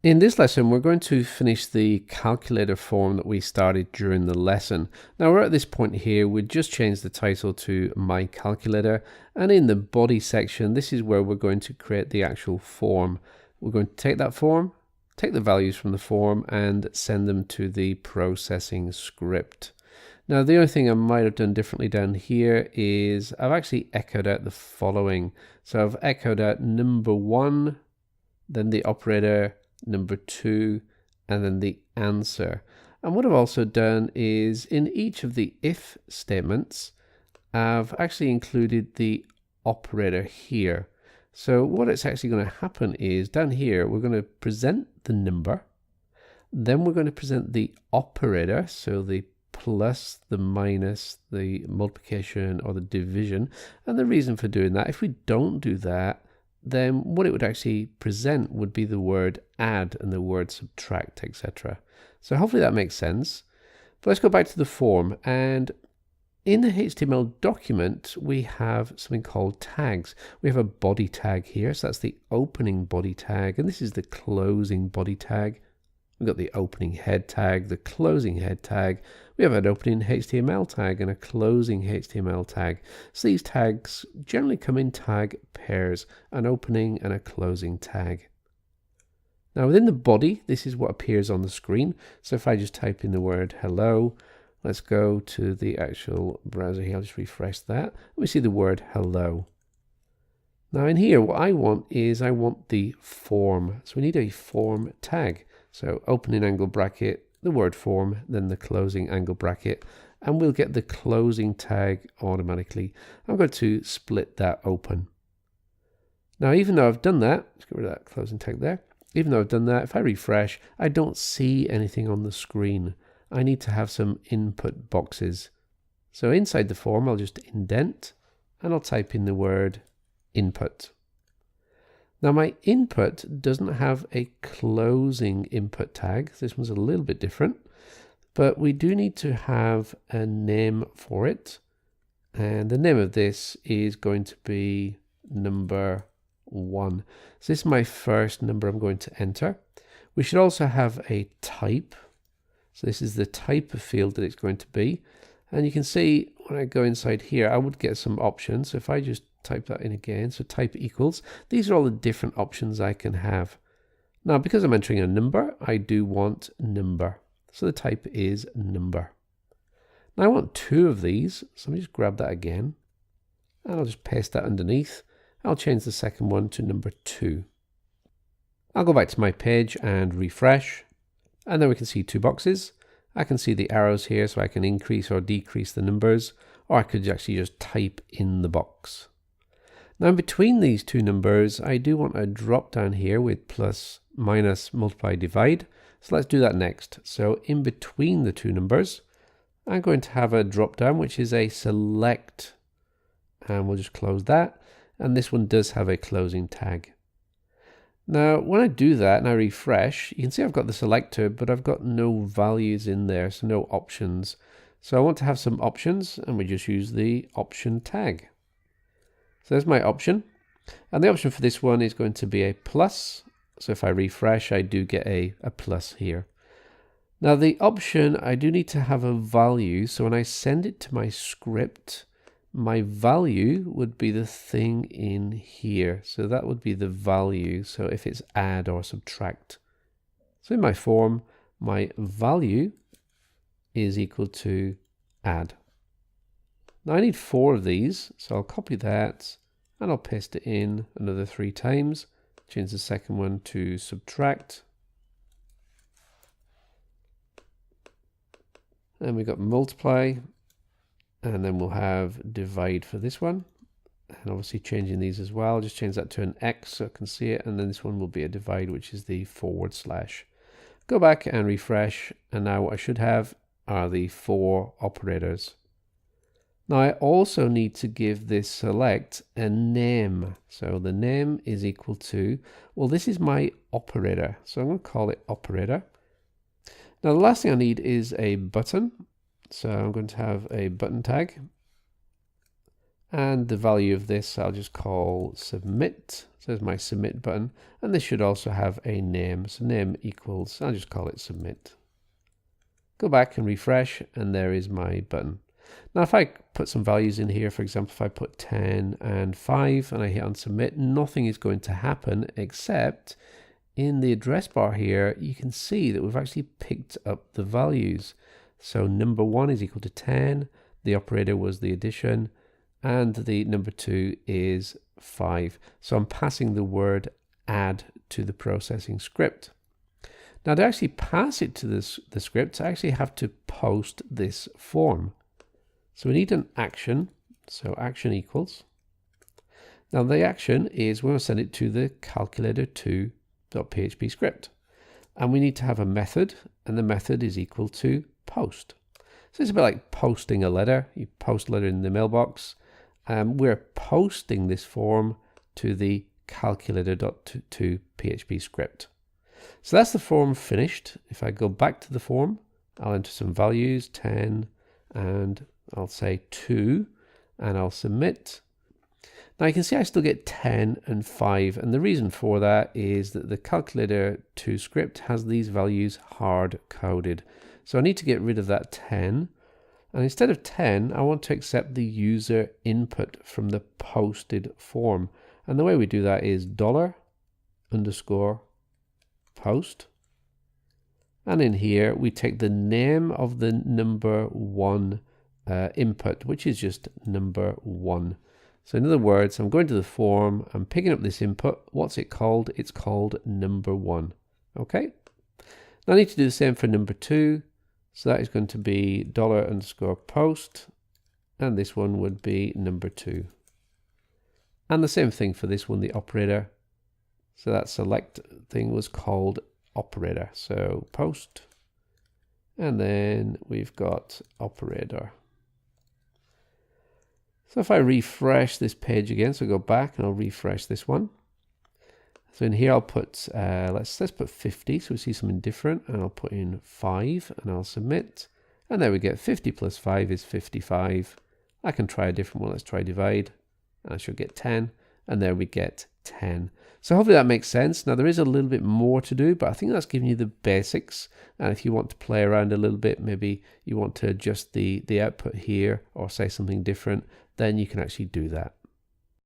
In this lesson, we're going to finish the calculator form that we started during the lesson. Now we're at this point here, we just changed the title to My Calculator, and in the body section, this is where we're going to create the actual form. We're going to take that form, take the values from the form, and send them to the processing script. Now the only thing I might have done differently down here is I've actually echoed out the following. So I've echoed out number 1, then the operator, number 2, and then the answer. And what I've also done is in each of the if statements, I've actually included the operator here. So what it's actually going to happen is down here, we're going to present the number, then we're going to present the operator, so the plus, the minus, the multiplication, or the division. And the reason for doing that, if we don't do that, then what it would actually present would be the word add and the word subtract, etc. So hopefully that makes sense. But let's go back to the form. And in the HTML document, we have something called tags. We have a body tag here. So that's the opening body tag. And this is the closing body tag. We've got the opening head tag, the closing head tag. We have an opening HTML tag and a closing HTML tag. So these tags generally come in tag pairs, an opening and a closing tag. Now within the body, this is what appears on the screen. So if I just type in the word hello, let's go to the actual browser here. I'll just refresh that. We see the word hello. Now in here, what I want is I want the form. So we need a form tag. So opening angle bracket, the word form, then the closing angle bracket, and we'll get the closing tag automatically. I'm going to split that open. Now, even though I've done that, let's get rid of that closing tag there. Even though I've done that, if I refresh, I don't see anything on the screen. I need to have some input boxes. So inside the form, I'll just indent, and I'll type in the word input. Now my input doesn't have a closing input tag. This one's a little bit different, but we do need to have a name for it. And the name of this is going to be number 1. So this is my first number I'm going to enter. We should also have a type. So this is the type of field that it's going to be. And you can see when I go inside here, I would get some options. So if I just type that in again, so type equals, these are all the different options I can have. Now, because I'm entering a number, I do want number. So the type is number. Now I want 2 of these, so let me just grab that again, and I'll just paste that underneath. I'll change the second one to number 2. I'll go back to my page and refresh, and then we can see 2 boxes. I can see the arrows here, so I can increase or decrease the numbers, or I could actually just type in the box. Now in between these 2 numbers, I do want a drop down here with plus, minus, multiply, divide. So let's do that next. So in between the 2 numbers, I'm going to have a drop down, which is a select. And we'll just close that. And this one does have a closing tag. Now, when I do that and I refresh, you can see I've got the selector, but I've got no values in there, so no options. So I want to have some options, and we just use the option tag. So there's my option, and the option for this one is going to be a plus. So if I refresh, I do get a plus here. Now the option, I do need to have a value. So when I send it to my script, my value would be the thing in here. So that would be the value. So if it's add or subtract. So in my form, my value is equal to add. Now I need 4 of these, so I'll copy that and I'll paste it in another 3 times. Change the second one to subtract. And we've got multiply, and then we'll have divide for this one. And obviously changing these as well, just change that to an X so I can see it, and then this one will be a divide, which is the /. Go back and refresh, and now what I should have are the 4 operators. Now I also need to give this select a name. So the name is equal to, well, this is my operator. So I'm going to call it operator. Now the last thing I need is a button. So I'm going to have a button tag. And the value of this I'll just call submit. So there's my submit button, and this should also have a name. So name equals, I'll just call it submit. Go back and refresh, and there is my button. Now if I put some values in here, for example, if I put 10 and 5 and I hit on submit, nothing is going to happen except in the address bar here, you can see that we've actually picked up the values. So number 1 is equal to 10, the operator was the addition, and the number 2 is 5. So I'm passing the word add to the processing script. Now to actually pass it to the script, I actually have to post this form. So we need an action, so action equals. Now the action is we're going to send it to the calculator2.php script. And we need to have a method, and the method is equal to post. So it's a bit like posting a letter. You post a letter in the mailbox. We're posting this form to the calculator.php script. So that's the form finished. If I go back to the form, I'll enter some values, 10, and I'll say 2, and I'll submit. Now you can see I still get 10 and 5, and the reason for that is that the calculator2 script has these values hard coded. So I need to get rid of that 10, and instead of 10, I want to accept the user input from the posted form. And the way we do that is $_post. And in here, we take the name of the number 1 input, which is just number 1. So in other words, I'm going to the form, I'm picking up this input. What's it called? It's called number 1. Okay. Now I need to do the same for number 2. So that is going to be $_post. And this one would be number 2. And the same thing for this one, the operator. So that select thing was called operator. So post. And then we've got operator. So if I refresh this page again, so go back and I'll refresh this one. So in here I'll put, let's put 50, so we see something different, and I'll put in 5 and I'll submit. And there we get 50 plus 5 is 55. I can try a different one, let's try divide, and I should get 10, and there we get 10. So hopefully that makes sense. Now there is a little bit more to do, but I think that's giving you the basics. And if you want to play around a little bit, maybe you want to adjust the output here or say something different, then you can actually do that.